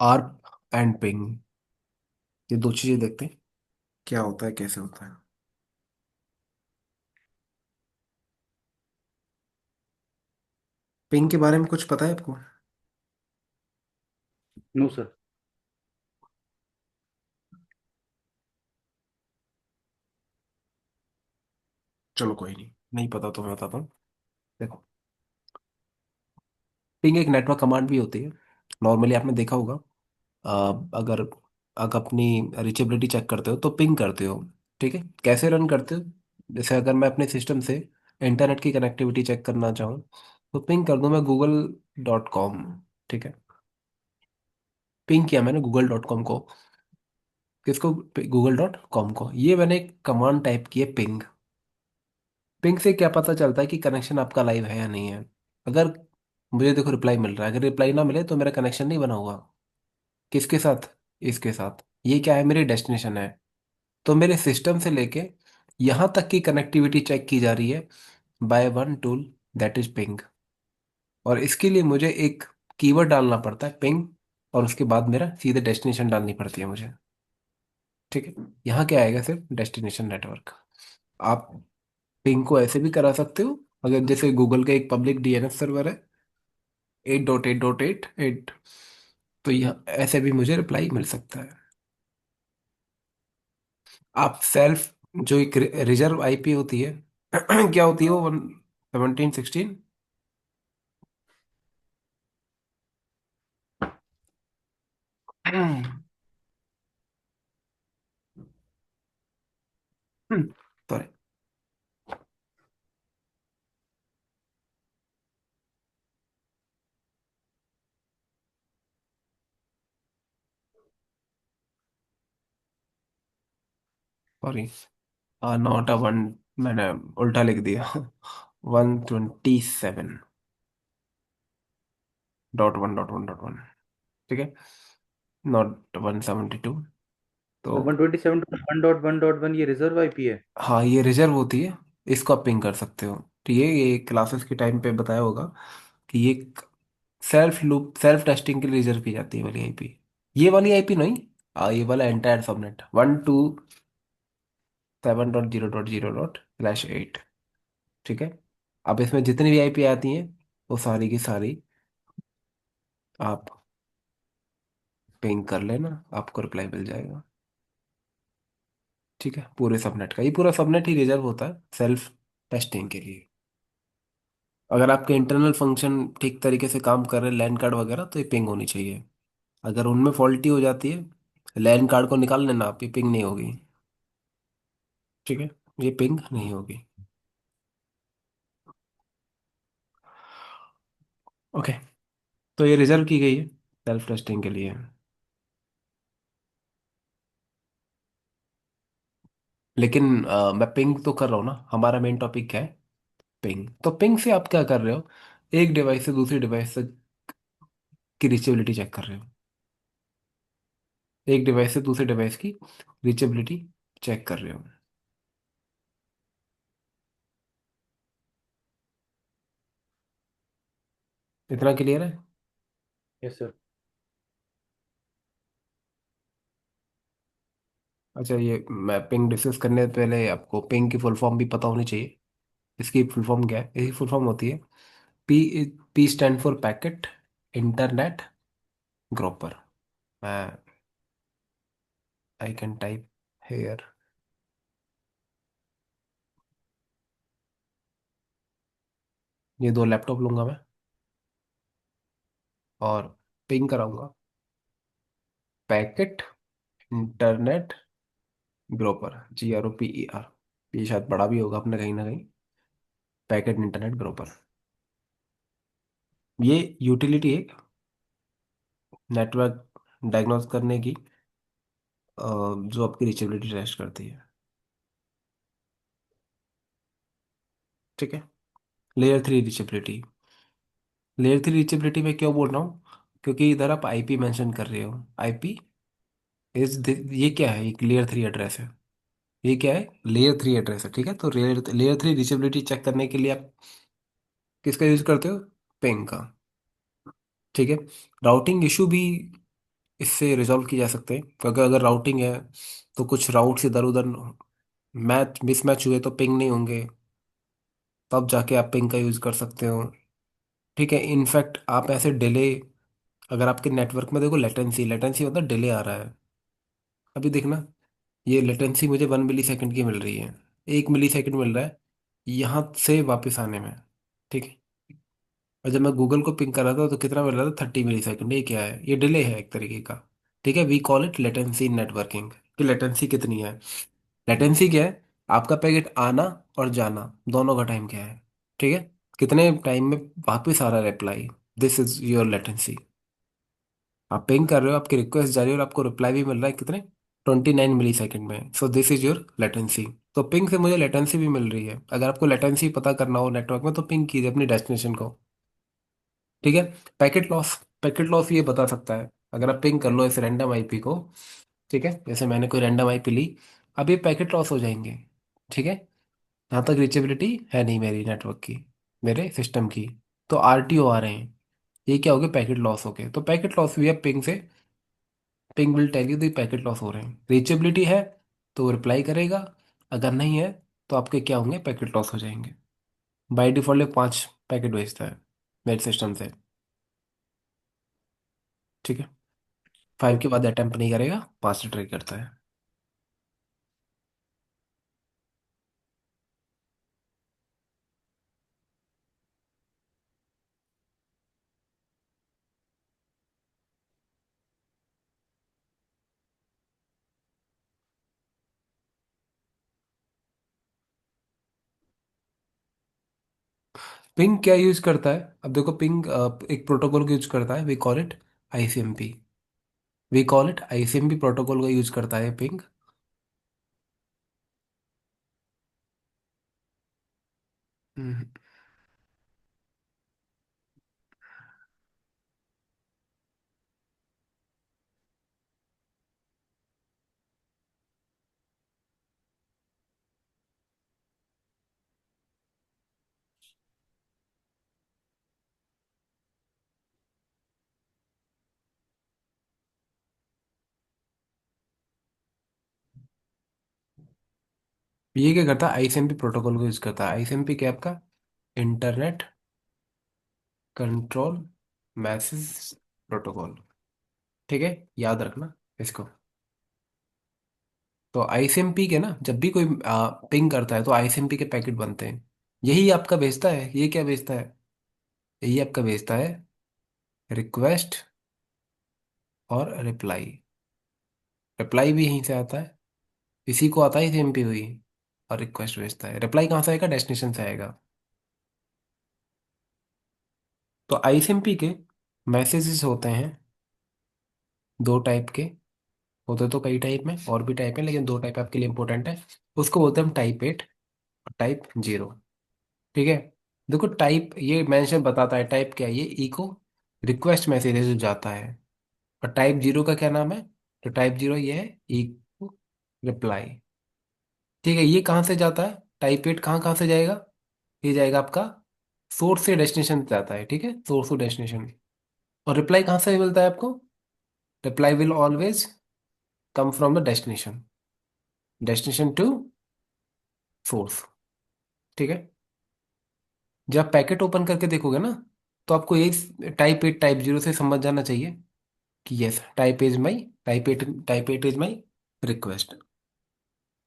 ARP and ping, ये दो चीजें देखते हैं क्या होता है, कैसे होता है। पिंग के बारे में कुछ पता है आपको? No sir. चलो कोई नहीं, नहीं पता तो मैं बताता हूँ। देखो, पिंग एक नेटवर्क कमांड भी होती है। नॉर्मली आपने देखा होगा, अगर अगर अपनी रीचेबिलिटी चेक करते हो तो पिंग करते हो। ठीक है, कैसे रन करते हो? जैसे अगर मैं अपने सिस्टम से इंटरनेट की कनेक्टिविटी चेक करना चाहूँ तो पिंग कर दूँ मैं google.com। ठीक है, पिंग किया मैंने google.com को। किसको? google.com को। ये मैंने एक कमांड टाइप की है, पिंग। पिंग से क्या पता चलता है कि कनेक्शन आपका लाइव है या नहीं है। अगर मुझे देखो रिप्लाई मिल रहा है, अगर रिप्लाई ना मिले तो मेरा कनेक्शन नहीं बना हुआ। किसके साथ? इसके साथ। ये क्या है? मेरी डेस्टिनेशन है। तो मेरे सिस्टम से लेके यहाँ तक की कनेक्टिविटी चेक की जा रही है by one tool, that is ping. और इसके लिए मुझे एक कीवर्ड डालना पड़ता है, पिंग, और उसके बाद मेरा सीधे डेस्टिनेशन डालनी पड़ती है मुझे। ठीक है, यहाँ क्या आएगा? सिर्फ डेस्टिनेशन नेटवर्क। आप पिंग को ऐसे भी करा सकते हो, अगर जैसे गूगल का एक पब्लिक डीएनएस सर्वर है, 8.8.8.8, तो यह ऐसे भी मुझे रिप्लाई मिल सकता है। आप सेल्फ, जो एक रिजर्व आईपी होती है क्या होती है वो? 1716। Sorry. Sorry, not a one, मैंने उल्टा लिख दिया। 127.1.1.1। ठीक है, नॉट 172। तो 127.1.1.1 ये रिजर्व आईपी है। हाँ, ये रिजर्व होती है, इसको आप पिंग कर सकते हो। तो ये क्लासेस के टाइम पे बताया होगा कि ये सेल्फ लूप, सेल्फ टेस्टिंग के लिए रिजर्व की जाती है वाली आईपी। ये वाली आईपी नहीं, ये वाला एंटायर सबनेट 127.0.0.8। ठीक है, अब इसमें जितनी भी आईपी आती हैं वो सारी की सारी आप पिंग कर लेना, आपको रिप्लाई मिल जाएगा। ठीक है, पूरे सबनेट का, ये पूरा सबनेट ही रिजर्व होता है सेल्फ टेस्टिंग के लिए। अगर आपके इंटरनल फंक्शन ठीक तरीके से काम कर रहे हैं, लैन कार्ड वगैरह, तो ये पिंग होनी चाहिए। अगर उनमें फॉल्टी हो जाती है, लैन कार्ड को निकाल लेना आप, ये पिंग नहीं होगी। ठीक है, ये पिंग नहीं होगी। ओके, तो ये रिजर्व की गई है सेल्फ टेस्टिंग के लिए। लेकिन मैं पिंग तो कर रहा हूँ ना, हमारा मेन टॉपिक क्या है? पिंग। तो पिंग से आप क्या कर रहे हो? एक डिवाइस से दूसरी डिवाइस से की रीचेबिलिटी चेक कर रहे हो। एक डिवाइस से दूसरे डिवाइस की रीचेबिलिटी चेक कर रहे हो। इतना क्लियर है? Yes sir. अच्छा, ये मैं पिंग डिस्कस करने से पहले आपको पिंग की फुल फॉर्म भी पता होनी चाहिए। इसकी फुल फॉर्म क्या है? इसकी फुल फॉर्म होती है P. P stand for packet internet groper. मैं आई कैन टाइप हेयर। ये दो लैपटॉप लूंगा मैं और पिंग कराऊंगा पैकेट इंटरनेट ग्रोपर, GROPER। ये शायद बड़ा भी होगा अपने कहीं ना कहीं, पैकेट इंटरनेट ग्रोपर। ये यूटिलिटी है नेटवर्क डायग्नोज करने की, जो आपकी रीचेबिलिटी टेस्ट करती है। ठीक है, लेयर 3 रीचेबिलिटी। लेयर 3 रीचेबिलिटी में क्यों बोल रहा हूँ? क्योंकि इधर आप आईपी मेंशन कर रहे हो। आईपी इज, ये क्या है? एक लेयर 3 एड्रेस है। ये क्या है? लेयर 3 एड्रेस है। ठीक है, तो लेयर 3 रीचेबिलिटी चेक करने के लिए आप किसका यूज करते हो? पिंग का। ठीक है, राउटिंग इशू भी इससे रिजॉल्व किए जा सकते हैं, क्योंकि अगर राउटिंग है तो कुछ राउट्स इधर उधर मैच मिसमैच हुए तो पिंग नहीं होंगे, तब जाके आप पिंग का यूज़ कर सकते हो। ठीक है, इनफैक्ट आप ऐसे डिले, अगर आपके नेटवर्क में देखो लेटेंसी, लेटेंसी मतलब डिले आ रहा है, अभी देखना, ये लेटेंसी मुझे 1 मिली सेकंड की मिल रही है, 1 मिली सेकंड मिल रहा है यहाँ से वापस आने में। ठीक है, और जब मैं गूगल को पिंग कर रहा था तो कितना मिल रहा था, 30 मिली सेकंड। ये क्या है, ये डिले है एक तरीके का। ठीक है, we call it latency in networking, कि लेटेंसी कितनी है। लेटेंसी क्या है, आपका पैकेट आना और जाना दोनों का टाइम क्या है। ठीक है, कितने टाइम में वापस आ रहा है reply, this is your latency. आप पिंग कर रहे हो, आपकी रिक्वेस्ट जा रही है और आपको रिप्लाई भी मिल रहा है कितने, 29 मिली सेकंड में, so this is your latency. तो पिंग से मुझे लेटेंसी भी मिल रही है। अगर आपको लेटेंसी पता करना हो नेटवर्क में तो पिंग कीजिए अपनी डेस्टिनेशन को। ठीक है, पैकेट लॉस, पैकेट लॉस ये बता सकता है, अगर आप पिंग कर लो इस रैंडम आईपी को। ठीक है, जैसे मैंने कोई रैंडम आईपी ली, अब ये पैकेट लॉस हो जाएंगे। ठीक है, यहाँ तक रीचेबिलिटी है नहीं मेरी नेटवर्क की, मेरे सिस्टम की, तो आरटीओ आ रहे हैं, ये क्या हो गया, पैकेट लॉस हो गए। तो पैकेट लॉस हुई है पिंग से, ping will tell you the packet loss हो रहे हैं। रीचेबिलिटी है तो रिप्लाई करेगा, अगर नहीं है तो आपके क्या होंगे, पैकेट लॉस हो जाएंगे। बाई डिफॉल्ट ये 5 पैकेट भेजता है मेरे सिस्टम से। ठीक है, 5 के ओके। बाद अटेम्प्ट नहीं करेगा, 5 से ट्राई करता है। पिंग क्या यूज करता है, अब देखो पिंग एक प्रोटोकॉल का यूज करता है, we call it ICMP, we call it ICMP protocol का यूज करता है पिंग। हम्म, ये क्या करता है, आईसीएमपी प्रोटोकॉल को यूज करता है। आईसीएमपी क्या है आपका, इंटरनेट कंट्रोल मैसेज प्रोटोकॉल। ठीक है, याद रखना इसको। तो आईसीएमपी के ना, जब भी कोई पिंग करता है तो आईसीएमपी के पैकेट बनते हैं, यही आपका भेजता है। ये क्या भेजता है, यही आपका भेजता है रिक्वेस्ट और रिप्लाई। रिप्लाई भी यहीं से आता है, इसी को आता है आईसीएमपी हुई, और रिक्वेस्ट भेजता है। रिप्लाई कहाँ से आएगा, डेस्टिनेशन से आएगा। तो आईसीएमपी के मैसेजेस होते हैं 2 टाइप के, होते तो कई टाइप में, और भी टाइप है, लेकिन 2 टाइप आपके लिए इंपॉर्टेंट है। उसको बोलते हैं हम टाइप 8 और टाइप 0। ठीक है, देखो टाइप ये मेंशन बताता है, टाइप क्या है, ये इको रिक्वेस्ट मैसेजेस जो जाता है। और टाइप 0 का क्या नाम है, तो टाइप 0 ये है इको रिप्लाई। ठीक है, ये कहाँ से जाता है, टाइप 8 कहाँ कहाँ से जाएगा, ये जाएगा आपका सोर्स से डेस्टिनेशन जाता है। ठीक है, सोर्स टू डेस्टिनेशन। और रिप्लाई कहाँ से मिलता है आपको, reply will always come from the destination, destination to source. ठीक है, जब आप पैकेट ओपन करके देखोगे ना, तो आपको यही टाइप 8 टाइप 0 से समझ जाना चाहिए कि yes, type 8 is my request.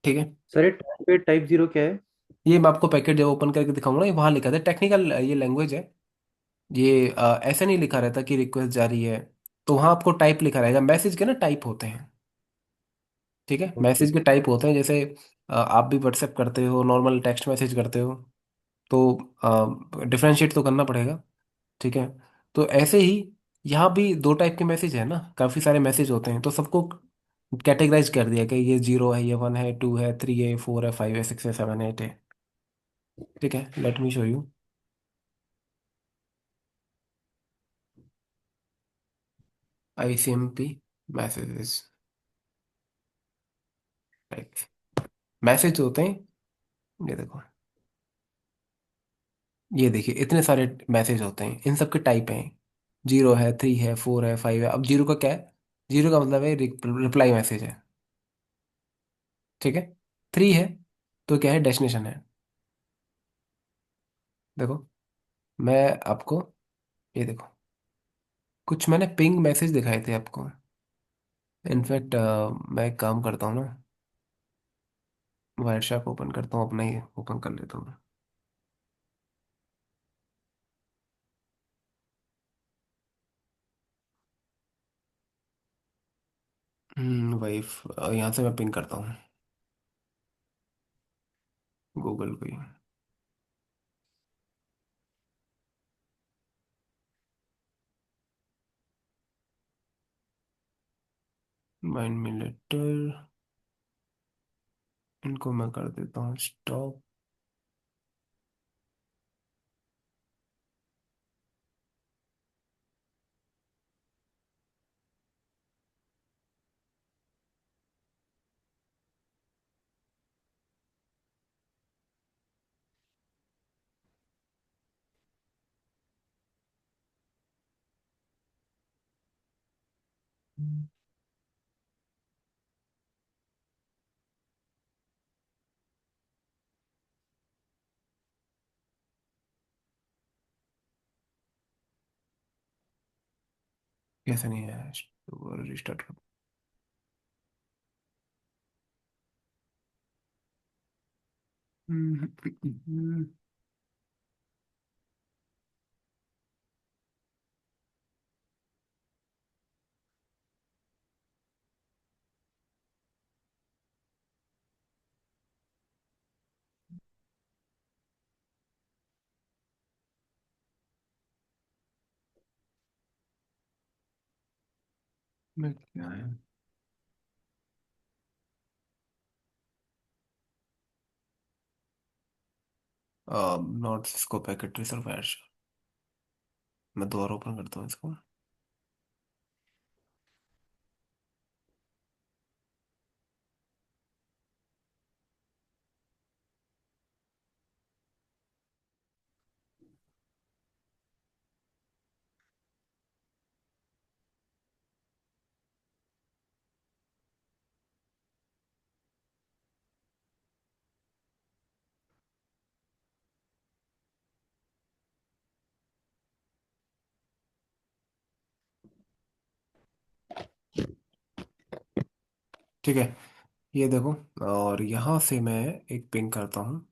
ठीक है, सर ये टाइप जीरो क्या है? ये मैं आपको पैकेट जब ओपन करके दिखाऊंगा ना, ये वहां लिखा था, टेक्निकल ये लैंग्वेज है। ये ऐसे नहीं लिखा रहता कि रिक्वेस्ट जारी है, तो वहां आपको टाइप लिखा रहेगा। मैसेज के ना टाइप होते हैं। ठीक है, ओके। मैसेज के टाइप होते हैं, जैसे आप भी व्हाट्सएप करते हो, नॉर्मल टेक्स्ट मैसेज करते हो, तो डिफ्रेंशिएट तो करना पड़ेगा। ठीक है, तो ऐसे ही यहाँ भी 2 टाइप के मैसेज है ना, काफ़ी सारे मैसेज होते हैं, तो सबको कैटेगराइज कर दिया कि ये 0 है, ये 1 है, 2 है, 3 है, 4 है, 5 है, 6 है, 7 है, 8 है। ठीक है, let me show you ICMP messages type. Message होते हैं, ये देखो, ये देखिए इतने सारे मैसेज होते हैं, इन सब के टाइप हैं, 0 है, 3 है, 4 है, 5 है। अब 0 का क्या है, जीरो का मतलब है रिप्लाई मैसेज है। ठीक है। थ्री है तो क्या है, डेस्टिनेशन है। देखो मैं आपको, ये देखो, कुछ मैंने पिंग मैसेज दिखाए थे आपको। इनफैक्ट मैं एक काम करता हूँ ना, वायरशॉप ओपन करता हूँ, अपना ही ओपन कर लेता हूँ। वही यहाँ से मैं पिंग करता हूँ गूगल को ही। माइंड में लेटर, इनको मैं कर देता हूँ स्टॉप। कैसे नहीं है, रिस्टार्ट कर। हम्म, मैं क्या है, नॉट इसको पैकेट रिजर्व। मैं दोबारा ओपन करता हूँ इसको। ठीक है, ये देखो, और यहाँ से मैं एक पिंग करता हूँ।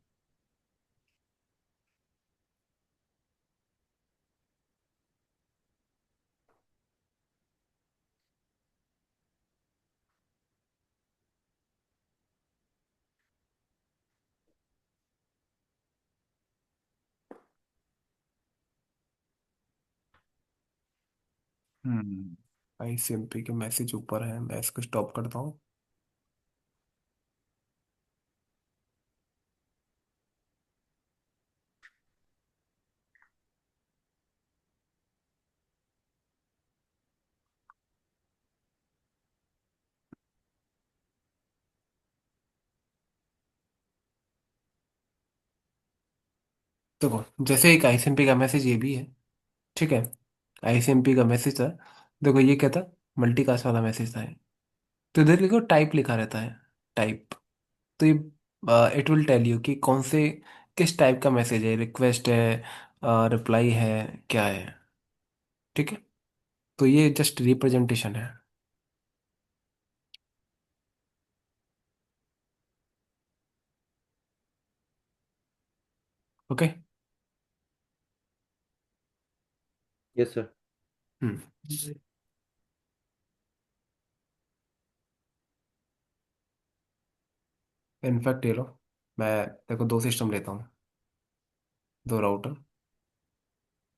ICMP के मैसेज ऊपर है, मैं इसको स्टॉप करता हूँ। देखो जैसे एक आईसीएमपी का मैसेज ये भी है। ठीक है, आईसीएमपी का मैसेज था। देखो ये क्या था, मल्टीकास्ट वाला मैसेज था। तो इधर देखो टाइप लिखा रहता है, टाइप। तो ये इट विल टेल यू कि कौन से, किस टाइप का मैसेज है, रिक्वेस्ट है, रिप्लाई है, क्या है। ठीक है, तो ये जस्ट रिप्रेजेंटेशन है। Okay. Yes sir. Hmm in fact ये लो, मैं देखो दो सिस्टम लेता हूँ, दो राउटर।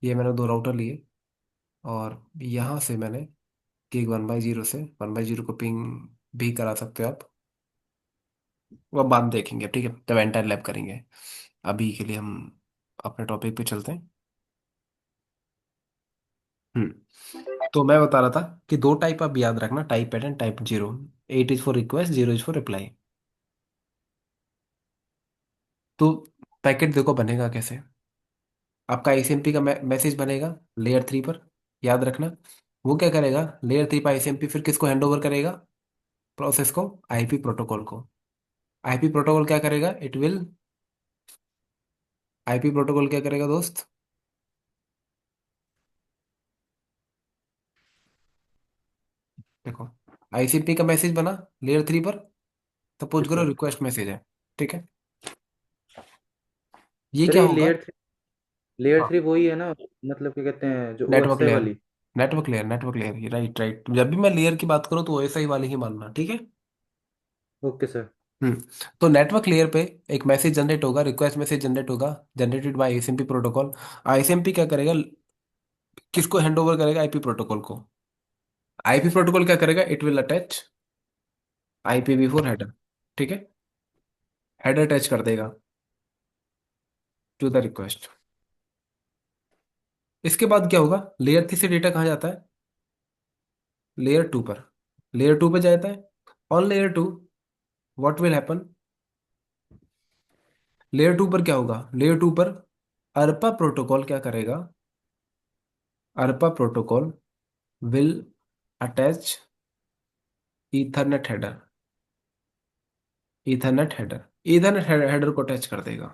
ये मैंने दो राउटर लिए, और यहाँ से मैंने गीग 1/0 से 1/0 को पिंग भी करा सकते हो आप। वो अब बाद में देखेंगे, ठीक है, जब एंटायर लैब करेंगे। अभी के लिए हम अपने टॉपिक पे चलते हैं। तो मैं बता रहा था कि दो टाइप आप याद रखना, type pattern, type zero. Eight is for request, zero is for reply. तो पैकेट देखो बनेगा कैसे। आपका आईसीएमपी का मैसेज बनेगा लेयर 3 पर, याद रखना। वो क्या करेगा, लेयर 3 पर आईसीएमपी फिर किसको हैंड ओवर करेगा, प्रोसेस को, आईपी प्रोटोकॉल को। आईपी प्रोटोकॉल क्या करेगा, इट विल, आईपी प्रोटोकॉल क्या करेगा दोस्त, देखो आईसीपी का मैसेज बना लेयर 3 पर, सपोज यस करो सर। रिक्वेस्ट मैसेज है, ठीक है। ये सर क्या ये होगा, लेयर 3 हाँ, वही है ना, मतलब क्या कहते हैं, जो नेटवर्क ओएसए लेयर, वाली। नेटवर्क लेयर, राइट राइट, जब भी मैं लेयर की बात करूँ तो ऐसा ही वाली ही मानना, ठीक है। Okay sir. हम्म। तो नेटवर्क लेयर पे एक मैसेज जनरेट होगा, रिक्वेस्ट मैसेज जनरेट होगा, generated by ISMP protocol. ISMP क्या करेगा, किसको हैंड ओवर करेगा, आईपी प्रोटोकॉल को। आईपी प्रोटोकॉल क्या करेगा, it will attach IPv4 header, ठीक है, हेडर अटैच कर देगा टू द रिक्वेस्ट। इसके बाद क्या होगा, लेयर 3 से डेटा कहाँ जाता है, लेयर 2 पर, लेयर 2 पे जाता है। On layer 2 what will happen, layer 2 पर क्या होगा, लेयर 2 पर अरपा प्रोटोकॉल क्या करेगा, ARP protocol will attach Ethernet header, Ethernet header, Ethernet header को अटैच कर देगा,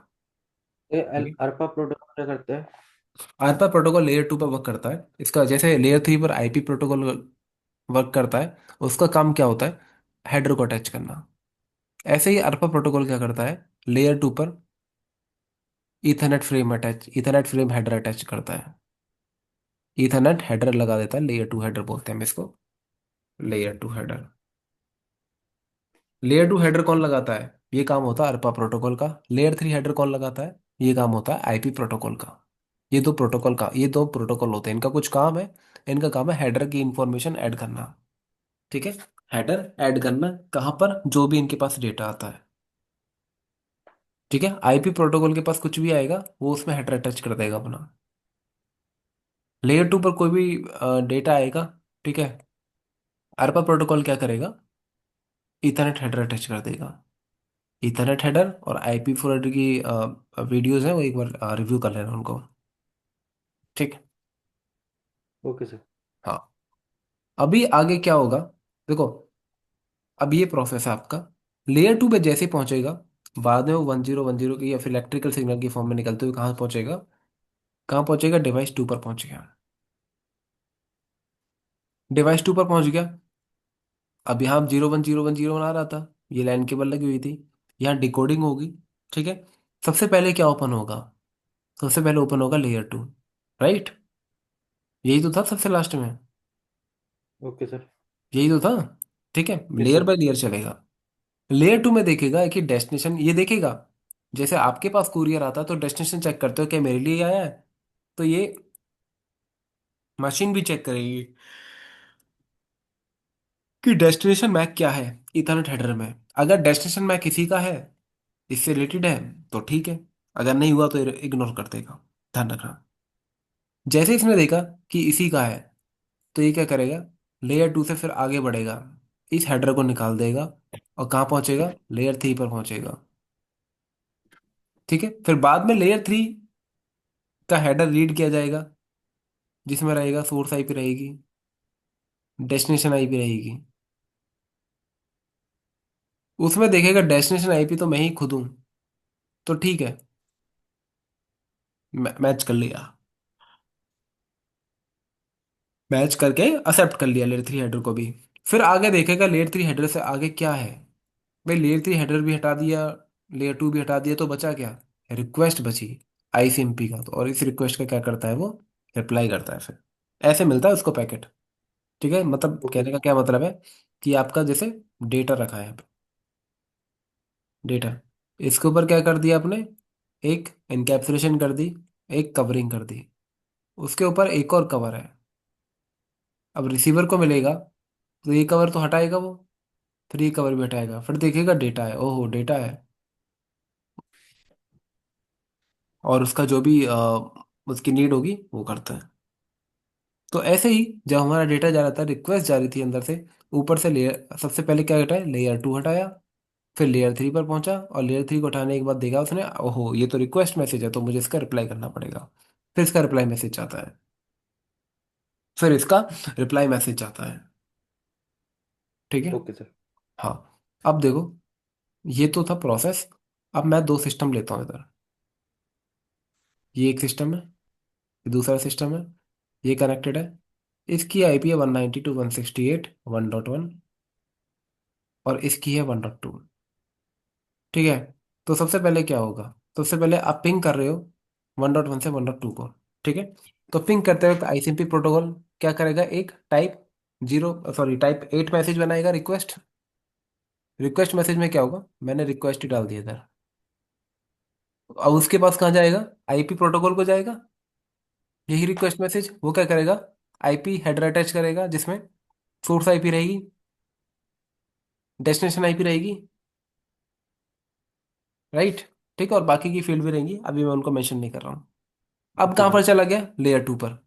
ये ठीक है। अरपा प्रोटोकॉल क्या करता है? अरपा प्रोटोकॉल लेयर 2 पर वर्क करता है, इसका जैसे लेयर 3 पर आईपी प्रोटोकॉल वर्क करता है, उसका काम क्या होता है, हेडर को अटैच करना। ऐसे ही अरपा प्रोटोकॉल क्या करता है, लेयर 2 पर ईथरनेट फ्रेम हेडर अटैच करता है, ईथरनेट हेडर लगा देता है, लेयर 2 हेडर बोलते हैं हम इसको, लेयर 2 हेडर। लेयर 2 हेडर कौन लगाता है, ये काम होता है अरपा प्रोटोकॉल का। लेयर 3 हेडर कौन लगाता है, ये काम होता है आईपी प्रोटोकॉल का। ये दो प्रोटोकॉल होते हैं, इनका कुछ काम है, इनका काम है हेडर की इंफॉर्मेशन ऐड करना, ठीक है। हेडर ऐड करना कहाँ पर, जो भी इनके पास डेटा आता है, ठीक है। आईपी प्रोटोकॉल के पास कुछ भी आएगा वो उसमें हेडर अटैच कर देगा अपना। लेयर 2 पर कोई भी डेटा आएगा, ठीक है, अरपा प्रोटोकॉल क्या करेगा, ईथरनेट हेडर अटैच कर देगा। ईथरनेट हेडर और IP4 हेडर की वीडियोस हैं, वो एक बार रिव्यू कर लेना उनको, ठीक है। Okay sir. हाँ, अभी आगे क्या होगा, देखो, अब ये प्रोसेस है आपका, लेयर 2 पे जैसे ही पहुंचेगा, बाद में वो 1010 की या फिर इलेक्ट्रिकल सिग्नल की फॉर्म में निकलते हुए कहाँ पहुंचेगा, कहाँ पहुंचेगा, डिवाइस 2 पर पहुंच गया, डिवाइस 2 पर पहुंच गया। अब यहाँ 010101 आ रहा था, ये लाइन केबल लगी हुई थी, यहाँ डिकोडिंग होगी, ठीक है। सबसे पहले क्या ओपन होगा, सबसे पहले ओपन होगा लेयर 2, राइट, यही तो था सबसे लास्ट में, ओके सर। यही तो था, ठीक है। Yes layer sir. By layer चलेगा। लेयर 2 में देखेगा कि डेस्टिनेशन, ये देखेगा, जैसे आपके पास कुरियर आता है तो डेस्टिनेशन चेक करते हो क्या मेरे लिए आया है, तो ये मशीन भी चेक करेगी कि डेस्टिनेशन मैक क्या है इथरनेट हेडर में। अगर डेस्टिनेशन मैक किसी का है, इससे रिलेटेड है, तो ठीक है, अगर नहीं हुआ तो इग्नोर कर देगा, ध्यान रखना। जैसे इसने देखा कि इसी का है, तो ये क्या करेगा, लेयर 2 से फिर आगे बढ़ेगा, इस हेडर को निकाल देगा, और कहाँ पहुंचेगा, लेयर 3 पर पहुंचेगा, ठीक है। फिर बाद में लेयर 3 का हेडर रीड किया जाएगा, जिसमें रहेगा सोर्स आईपी रहेगी, डेस्टिनेशन आईपी रहेगी। उसमें देखेगा डेस्टिनेशन आईपी तो मैं ही खुद हूं, तो ठीक है, मैच कर लिया, मैच करके एक्सेप्ट कर लिया लेयर 3 हेडर को भी। फिर आगे देखेगा लेयर 3 हेडर से आगे क्या है, भाई लेयर 3 हेडर भी हटा दिया, लेयर 2 भी हटा दिया, तो बचा क्या, रिक्वेस्ट बची आईसीएमपी का, तो और इस रिक्वेस्ट का क्या करता है वो, रिप्लाई करता है फिर, ऐसे मिलता है उसको पैकेट, ठीक है। मतलब ओके कहने सर। का क्या मतलब है, कि आपका जैसे डेटा रखा है, डेटा, इसके ऊपर क्या कर दिया आपने, एक एनकैप्सुलेशन कर दी, एक कवरिंग कर दी, उसके ऊपर एक और कवर है। अब रिसीवर को मिलेगा, तो ये कवर तो हटाएगा वो, फिर ये कवर भी हटाएगा, फिर देखेगा डेटा है, ओहो डेटा है, और उसका जो भी उसकी नीड होगी वो करता है। तो ऐसे ही जब हमारा डेटा जा रहा था, रिक्वेस्ट जा रही थी अंदर से, ऊपर से लेयर, सबसे पहले क्या हटाया, लेयर 2 हटाया, फिर लेयर 3 पर पहुंचा, और लेयर 3 को हटाने के बाद देखा उसने, ओहो ये तो रिक्वेस्ट मैसेज है, तो मुझे इसका रिप्लाई करना पड़ेगा, फिर इसका रिप्लाई मैसेज आता है, फिर इसका रिप्लाई मैसेज जाता है। ठीक है। Okay sir. हाँ। अब देखो, ये तो था प्रोसेस। अब मैं दो सिस्टम लेता हूँ इधर। ये एक सिस्टम है, ये दूसरा सिस्टम है, ये कनेक्टेड है। इसकी आईपी है 192.168.1.1, और इसकी है 1.2। ठीक है। तो सबसे पहले क्या होगा? सबसे पहले आप पिंग कर रहे हो 1.1 से 1.2 को। ठीक है। तो पिंग करते वक्त आईसीएमपी प्रोटोकॉल क्या करेगा? एक टाइप 8 मैसेज बनाएगा, रिक्वेस्ट। रिक्वेस्ट मैसेज में क्या होगा? मैंने रिक्वेस्ट ही डाल दिया था। अब उसके पास कहाँ जाएगा? आईपी प्रोटोकॉल को जाएगा। यही रिक्वेस्ट मैसेज वो क्या करेगा? आईपी हेडर अटैच करेगा, जिसमें सोर्स आईपी रहेगी, डेस्टिनेशन आईपी रहेगी। राइट। ठीक है, और बाकी की फील्ड भी रहेंगी, अभी मैं उनको मेंशन नहीं कर रहा हूँ। अब ओके कहाँ सर। पर चला गया? लेयर 2 पर।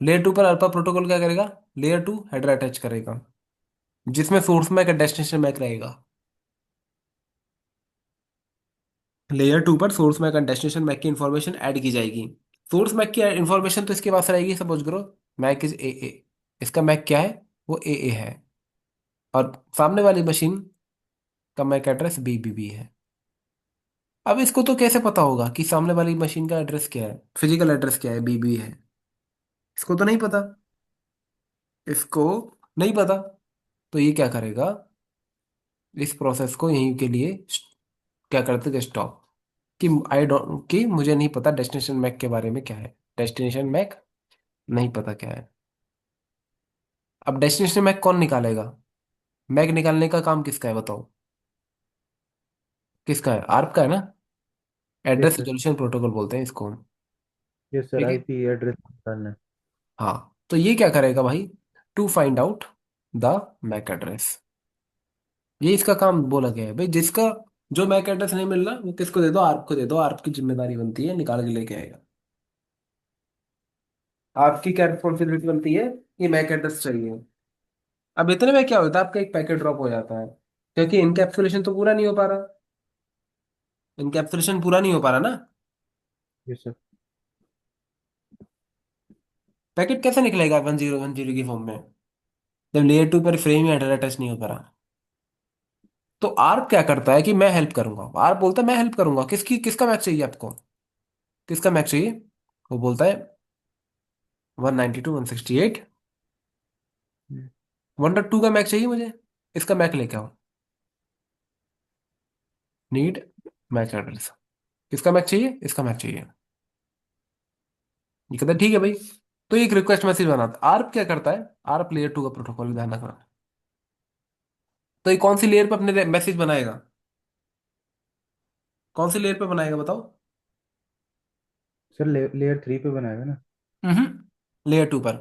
लेयर 2 पर अल्फा प्रोटोकॉल क्या करेगा? लेयर 2 हेडर अटैच करेगा, जिसमें सोर्स मैक और डेस्टिनेशन मैक रहेगा। लेयर 2 पर सोर्स मैक और डेस्टिनेशन मैक की इंफॉर्मेशन ऐड की जाएगी। सोर्स मैक की इंफॉर्मेशन तो इसके पास रहेगी, सपोज करो मैक इज ए। इसका मैक क्या है? वो ए है। और सामने वाली मशीन का मैक एड्रेस बी है। अब इसको तो कैसे पता होगा कि सामने वाली मशीन का एड्रेस क्या है, फिजिकल एड्रेस क्या है, बी है? इसको तो नहीं पता। इसको नहीं पता। तो ये क्या करेगा? इस प्रोसेस को यहीं के लिए क्या करते थे? स्टॉप। कि आई डोंट, कि मुझे नहीं पता डेस्टिनेशन मैक के बारे में क्या है। डेस्टिनेशन मैक नहीं पता क्या है। अब डेस्टिनेशन मैक कौन निकालेगा? मैक निकालने का काम किसका है बताओ? किसका है? आर्प का है ना। Yes address sir. Resolution protocol बोलते हैं इसको हम। यस सर, ठीक है। आईपी एड्रेस निकालना है। हाँ, तो ये क्या करेगा भाई? To find out the MAC address. ये इसका काम बोला गया है भाई। जिसका जो मैक एड्रेस नहीं मिल रहा, वो किसको दे दो? आर्प को दे दो। आर्प की जिम्मेदारी बनती है निकाल के लेके आएगा। आपकी क्या रिस्पॉन्सिबिलिटी बनती है? कि मैक एड्रेस चाहिए। अब इतने में क्या होता है? आपका एक पैकेट ड्रॉप हो जाता है, क्योंकि इनकैप्सुलेशन तो पूरा नहीं हो पा रहा। इनकैप्सुलेशन पूरा नहीं हो पा रहा ना। Yes sir. पैकेट कैसे निकलेगा 1010 की फॉर्म में, जब लेयर 2 पर फ्रेम या हेडर अटैच नहीं हो पा रहा? तो आर्प क्या करता है कि मैं हेल्प करूंगा। आर्प बोलता है मैं हेल्प करूंगा। किसका मैच चाहिए आपको? किसका मैच चाहिए? वो बोलता है 192.168, 1.2 का मैच चाहिए मुझे। इसका मैच लेके आओ। Need match address. किसका मैच चाहिए? इसका मैच चाहिए। ये कहता है ठीक है भाई। तो एक रिक्वेस्ट मैसेज बनाता। आर्प क्या करता है? आर्प लेयर 2 का प्रोटोकॉल, ध्यान रखना। तो ये कौन सी लेयर पे अपने मैसेज बनाएगा? कौन सी लेयर पे बनाएगा बताओ? सर लेयर 3 पे बनाएगा ना। लेयर 2 पर।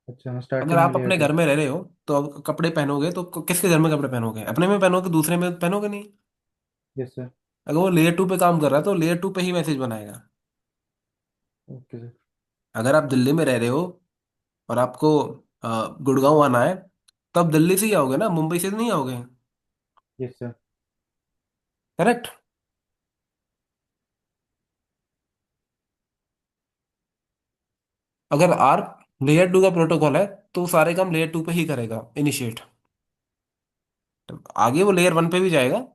अच्छा हाँ, अगर स्टार्टिंग में आप लेयर अपने 2। घर में रह रहे हो तो अब कपड़े पहनोगे तो किसके घर में कपड़े पहनोगे? अपने में पहनोगे, दूसरे में पहनोगे नहीं। Yes sir. अगर वो लेयर 2 पे काम कर रहा है तो लेयर 2 पे ही मैसेज बनाएगा। Okay sir. अगर आप दिल्ली में रह रहे हो और आपको गुड़गांव आना है, तो आप दिल्ली से ही आओगे ना, मुंबई से तो नहीं आओगे। Yes sir. करेक्ट। अगर आर लेयर 2 का प्रोटोकॉल है, तो वो सारे काम लेयर 2 पे ही करेगा इनिशिएट। आगे वो लेयर 1 पे भी जाएगा।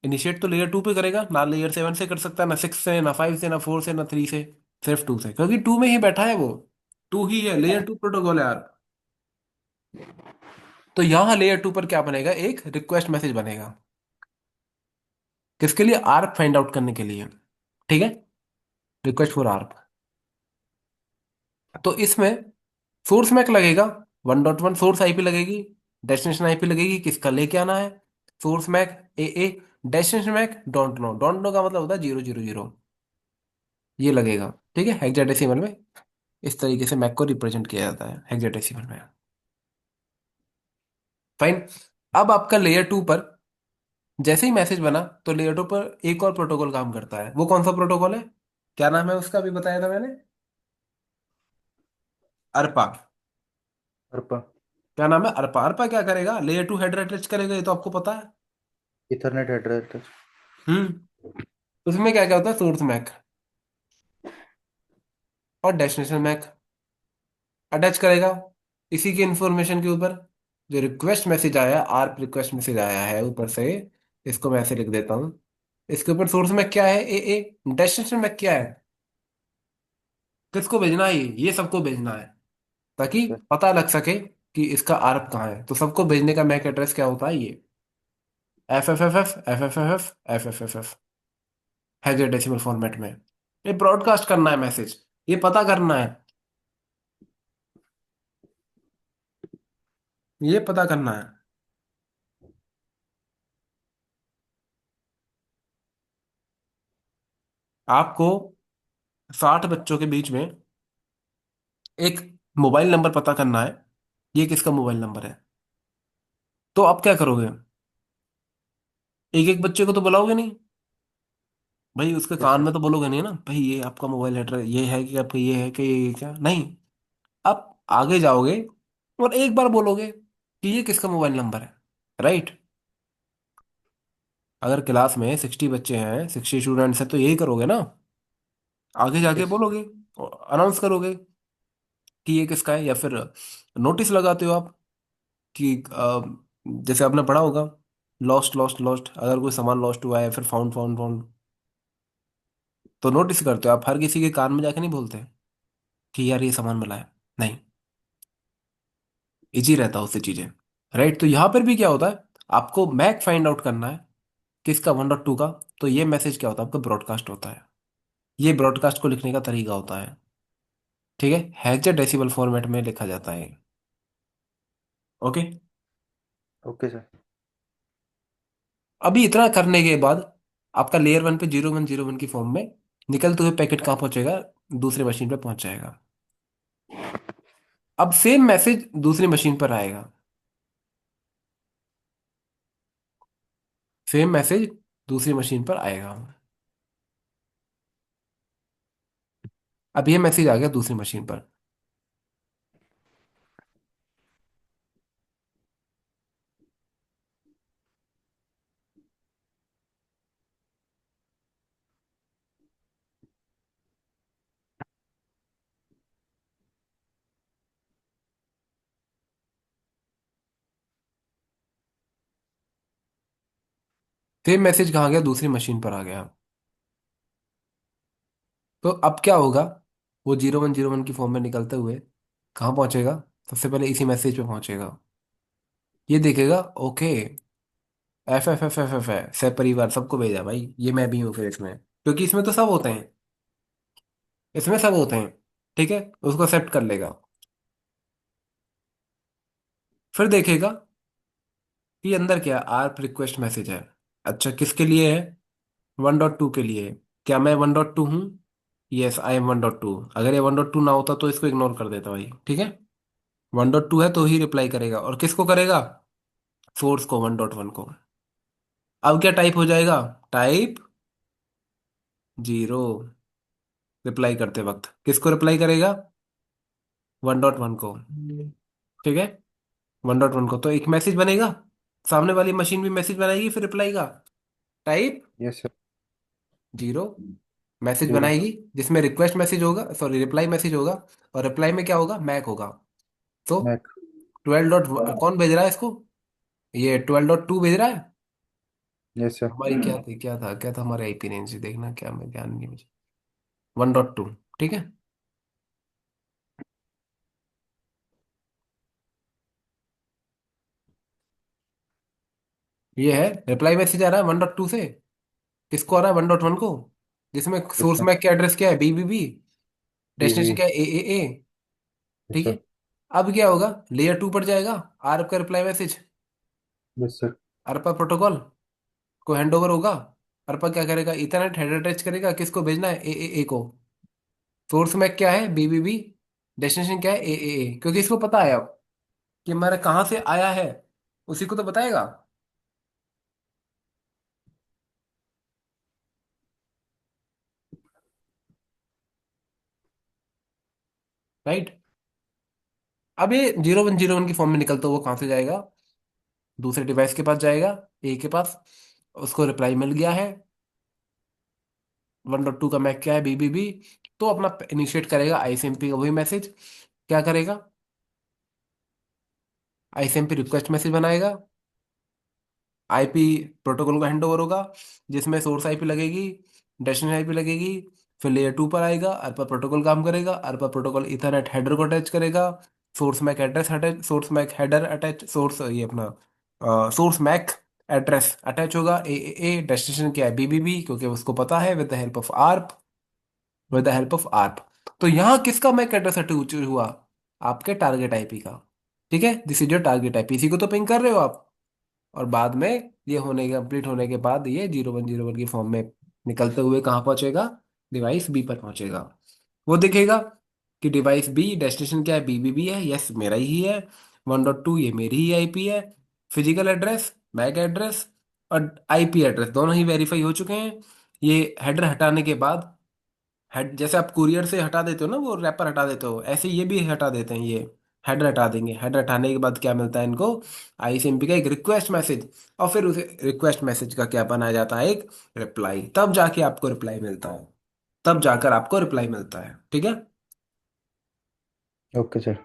इनिशिएट तो लेयर 2 पे करेगा ना। लेयर 7 से कर सकता है, ना 6 से, ना 5 से, ना 4 से, ना 3 से। सिर्फ 2 से, क्योंकि 2 में ही बैठा है वो। 2 ही है, लेयर 2 प्रोटोकॉल है यार। तो यहां लेयर 2 पर क्या बनेगा? एक रिक्वेस्ट मैसेज बनेगा। किसके लिए? आर्प फाइंड आउट करने के लिए। ठीक है। Request for ARP. तो इसमें सोर्स मैक लगेगा, 1.1 सोर्स आईपी लगेगी, डेस्टिनेशन आईपी लगेगी, किसका लेके आना है? Source MAC A. Destination MAC don't know का मतलब होता है 000। ये लगेगा। ठीक है, हेक्साडेसिमल में। इस तरीके से मैक को रिप्रेजेंट किया जाता है हेक्साडेसिमल में। फाइन। अब आपका लेयर 2 पर जैसे ही मैसेज बना, तो लेयर 2 पर एक और प्रोटोकॉल काम करता है। वो कौन सा प्रोटोकॉल है? क्या नाम है उसका? अभी बताया था मैंने। अरपा। अर्पा। क्या नाम है? अरपा। अरपा क्या करेगा? लेयर 2 हेडर अटैच करेगा, ये तो आपको पता है। Ethernet address. हम्म। उसमें क्या क्या होता है? सोर्स मैक और डेस्टिनेशन मैक। अटैच करेगा इसी की इंफॉर्मेशन के ऊपर। जो रिक्वेस्ट मैसेज आया, आर रिक्वेस्ट मैसेज आया है ऊपर से, इसको मैं ऐसे लिख देता हूँ। इसके ऊपर सोर्स में क्या है, ए, डेस्टिनेशन में क्या है, किसको भेजना है, ये सबको भेजना है, ताकि अच्छा। पता लग सके कि इसका आरप कहाँ है। तो सबको भेजने का मैक एड्रेस क्या होता है, ये F F F F F F F F F F F hexadecimal format में। ये ब्रॉडकास्ट करना है मैसेज, ये पता करना है, ये पता करना है आपको। 60 बच्चों के बीच में एक मोबाइल नंबर पता करना है, ये किसका मोबाइल नंबर है। तो आप क्या करोगे, एक एक बच्चे को तो बुलाओगे नहीं भाई, उसके यस कान सर। में तो बोलोगे नहीं ना भाई ये आपका मोबाइल एड्रेस ये है कि आपका ये है कि ये क्या, नहीं। आप आगे जाओगे और एक बार बोलोगे कि ये किसका मोबाइल नंबर है, राइट। अगर क्लास में 60 बच्चे हैं, 60 स्टूडेंट्स हैं, तो यही करोगे ना, आगे जाके यस। बोलोगे, अनाउंस करोगे कि ये किसका है। या फिर नोटिस लगाते हो आप कि जैसे आपने पढ़ा होगा, लॉस्ट लॉस्ट लॉस्ट, अगर कोई सामान लॉस्ट हुआ है, फिर फाउंड फाउंड फाउंड, तो नोटिस करते हो आप, हर किसी के कान में जाके नहीं बोलते कि यार ये सामान मिला है, नहीं। इजी रहता है उससे चीजें, राइट। तो यहाँ पर भी क्या होता है, आपको मैक फाइंड आउट करना है किसका, 1.2 का। तो ये मैसेज क्या होता है, आपका ब्रॉडकास्ट होता है। ये ब्रॉडकास्ट को लिखने का तरीका होता है, ठीक है। हेक्साडेसिमल फॉर्मेट में लिखा जाता है, ओके। Okay sir. अभी इतना करने के बाद आपका लेयर 1 पे 0101 की फॉर्म में निकलते हुए पैकेट कहाँ पहुंचेगा, दूसरी मशीन पे पहुंच जाएगा। अब सेम मैसेज दूसरी मशीन पर आएगा, सेम मैसेज दूसरी मशीन पर आएगा। अब ये मैसेज आ गया दूसरी मशीन पर। सेम मैसेज कहाँ गया, दूसरी मशीन पर आ गया। तो अब क्या होगा, वो 0101 की फॉर्म में निकलते हुए कहाँ पहुंचेगा, सबसे पहले इसी मैसेज पे पहुंचेगा। ये देखेगा, okay, F F F F F है, सब परिवार सबको भेजा भाई, ये मैं भी हूँ फिर इसमें, क्योंकि इसमें तो सब होते हैं, इसमें सब होते हैं, ठीक है। उसको एक्सेप्ट कर लेगा। फिर देखेगा कि अंदर क्या, आर रिक्वेस्ट मैसेज है। अच्छा, किसके लिए है, 1.2 के लिए। क्या मैं 1.2 हूँ, यस आई एम 1.2। अगर ये 1.2 ना होता तो इसको इग्नोर कर देता भाई, ठीक है। 1.2 है तो ही रिप्लाई करेगा, और किसको करेगा, सोर्स को, 1.1 को। अब क्या टाइप हो जाएगा, टाइप 0, रिप्लाई करते वक्त किसको रिप्लाई करेगा, 1.1 को, ठीक है। 1.1 को, तो एक मैसेज बनेगा, सामने वाली मशीन भी मैसेज बनाएगी, फिर रिप्लाई का type yes sir. 0, message zero. बनाएगी जिसमें रिक्वेस्ट मैसेज होगा, सॉरी रिप्लाई मैसेज होगा, और रिप्लाई में क्या होगा, मैक होगा। तो मैक। 12 डॉट कौन भेज रहा है इसको, ये 12.2 भेज रहा है। Yes sir. हमारी क्या थी, क्या था हमारे आईपी रेंज देखना, क्या मैं ध्यान नहीं मुझे, 1.2, ठीक है। ये है रिप्लाई मैसेज आ रहा है 1.2 से, किसको आ रहा है, 1.1 को, जिसमें यस सोर्स सर। मैक का एड्रेस क्या है, बी, बी बी। डेस्टिनेशन क्या है, ए, यस ठीक है। सर। अब क्या होगा, लेयर 2 पर जाएगा, आरप का reply message, yes sir. Arpa protocol को हैंड ओवर होगा। अरपा क्या करेगा, इथरनेट हेडर अटैच करेगा, किसको भेजना है, ए को। सोर्स में क्या है, बी, डेस्टिनेशन क्या है, ए, क्योंकि इसको पता है अब कि हमारा कहाँ से आया है, उसी को तो बताएगा, राइट। अब ये 0101 की फॉर्म में निकलता हुआ कहाँ से जाएगा, दूसरे डिवाइस के पास जाएगा, ए के पास। उसको रिप्लाई मिल गया है, 1.2 का मैक क्या है, बी, तो अपना इनिशिएट करेगा आईसीएमपी का वही मैसेज, क्या करेगा, आईसीएमपी रिक्वेस्ट मैसेज बनाएगा, आईपी प्रोटोकॉल का हैंड ओवर होगा, जिसमें सोर्स आईपी लगेगी, डेस्टिनेशन आईपी लगेगी, फिर लेयर 2 पर आएगा, अरपा प्रोटोकॉल काम करेगा, अरपा प्रोटोकॉल इथरनेट हेडर को अटैच करेगा, source MAC address attach, source MAC header attach, source ये अपना सोर्स मैक एड्रेस अटैच होगा, ए डेस्टिनेशन क्या है बीबीबी, क्योंकि उसको पता है, with the help of ARP, with the help of ARP. तो यहाँ किसका मैक एड्रेस अटैच हुआ, आपके टारगेट आईपी का। ठीक है, this is your target IP, इसी को तो पिंग कर रहे हो आप। और बाद में ये होने कंप्लीट होने के बाद ये 0101 की फॉर्म में निकलते हुए कहाँ पहुंचेगा, डिवाइस बी पर पहुंचेगा। वो दिखेगा कि डिवाइस बी डेस्टिनेशन क्या है, बीबीबी है, यस मेरा ही है, 1.2 ये मेरी ही आईपी है, फिजिकल एड्रेस मैक एड्रेस और आईपी एड्रेस दोनों ही वेरीफाई हो चुके हैं। ये हेडर हटाने के बाद, हेड जैसे आप कुरियर से हटा देते हो ना, वो रैपर हटा देते हो, ऐसे ये भी हटा देते हैं, ये हेडर हटा देंगे। हेडर हटाने के बाद क्या मिलता है इनको, आईसीएमपी का एक रिक्वेस्ट मैसेज, और फिर उसे रिक्वेस्ट मैसेज का क्या बनाया जाता है, एक रिप्लाई, तब जाके आपको रिप्लाई मिलता है, तब जाकर आपको रिप्लाई मिलता है। ठीक है। Okay sir.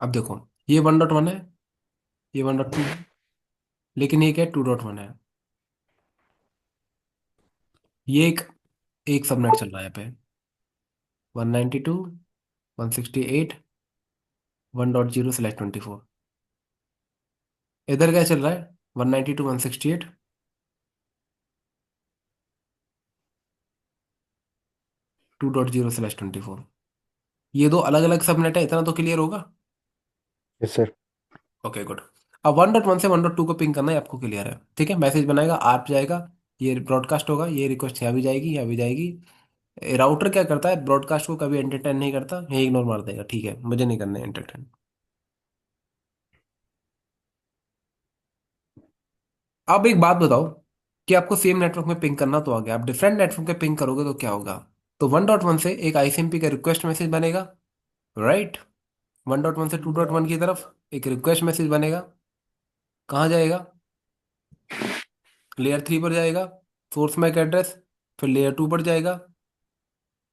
अब देखो, ये 1.1 है, ये 1.2 है, लेकिन ये क्या है, 2.1 है। ये एक एक सबनेट चल रहा है यहाँ पे, 192.168.1.0/24। इधर क्या चल रहा है, 192.168.2.0/24। ये दो अलग अलग सबनेट है, इतना तो क्लियर होगा। Yes sir. Okay good. अब 1.1 से 1.2 को पिंग करना है, आपको क्लियर है। ठीक है, मैसेज बनाएगा, आर्प जाएगा, ये ब्रॉडकास्ट होगा, ये रिक्वेस्ट यहाँ भी जाएगी, यहाँ भी जाएगी। राउटर क्या करता है, ब्रॉडकास्ट को कभी एंटरटेन नहीं करता, ये इग्नोर मार देगा, ठीक है मुझे नहीं करना है एंटरटेन। अब एक बात बताओ, कि आपको सेम नेटवर्क में पिंग करना तो आ गया, आप डिफरेंट नेटवर्क पे पिंग करोगे तो क्या होगा। तो 1.1 से एक आईसीएमपी का रिक्वेस्ट मैसेज बनेगा, राइट। 1.1 से 2.1 की तरफ एक रिक्वेस्ट मैसेज बनेगा, कहाँ जाएगा, लेयर 3 पर जाएगा, सोर्स मैक एड्रेस, फिर लेयर 2 पर जाएगा,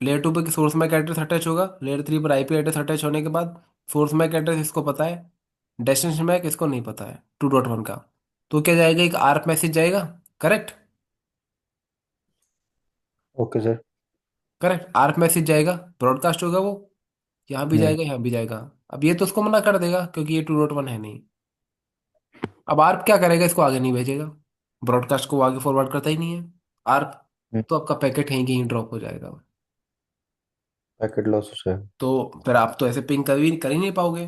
लेयर 2 पर सोर्स मैक एड्रेस अटैच होगा, लेयर 3 पर आईपी एड्रेस अटैच होने के बाद सोर्स मैक एड्रेस इसको पता है, डेस्टिनेशन मैक इसको नहीं पता है 2.1 का। तो क्या जाएगा, एक आर्प मैसेज जाएगा, correct. Okay sir. Correct, ARP message जाएगा, ब्रॉडकास्ट होगा वो, यहाँ भी हम्म। जाएगा, यहाँ भी जाएगा। अब ये तो उसको मना कर देगा क्योंकि ये 2.1 है नहीं। अब आर्प क्या करेगा, इसको आगे नहीं भेजेगा, ब्रॉडकास्ट को वो आगे फॉरवर्ड करता ही नहीं है आर्प। तो आपका पैकेट कहीं कहीं ड्रॉप हो जाएगा। पैकेट लॉस हो जाएगा। तो फिर आप तो ऐसे पिंग कभी कर ही नहीं पाओगे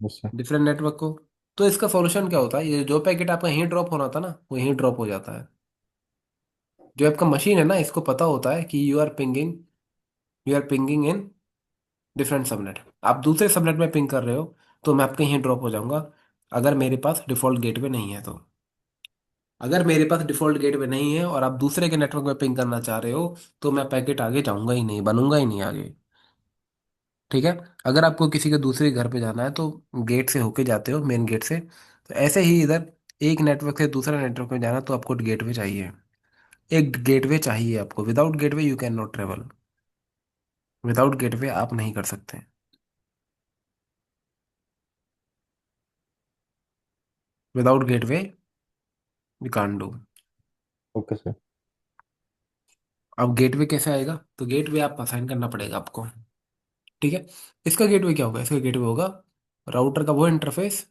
यस सर। डिफरेंट नेटवर्क को। तो इसका सॉल्यूशन क्या होता है, ये जो पैकेट आपका यहीं ड्रॉप होना था ना, वो यहीं ड्रॉप हो जाता है। जो आपका मशीन है ना, इसको पता होता है कि you are pinging in different subnet, आप दूसरे सबनेट में पिंग कर रहे हो, तो मैं आपके यहीं ड्रॉप हो जाऊंगा, अगर मेरे पास डिफॉल्ट गेटवे नहीं है तो। अगर मेरे पास डिफॉल्ट गेटवे नहीं है और आप दूसरे के नेटवर्क में पिंग करना चाह रहे हो, तो मैं पैकेट आगे जाऊंगा ही नहीं, बनूंगा ही नहीं आगे। ठीक है। अगर आपको किसी के दूसरे घर पे जाना है तो गेट से होके जाते हो, मेन गेट से। तो ऐसे ही इधर एक नेटवर्क से दूसरा नेटवर्क में जाना, तो आपको गेटवे चाहिए, एक गेटवे चाहिए आपको, without gateway you can not travel, without gateway आप नहीं कर सकते, without gateway we can do. Okay sir. अब गेटवे कैसे आएगा, तो गेटवे आप असाइन करना पड़ेगा आपको। ठीक है। इसका गेटवे क्या होगा, इसका गेटवे होगा राउटर का वो इंटरफेस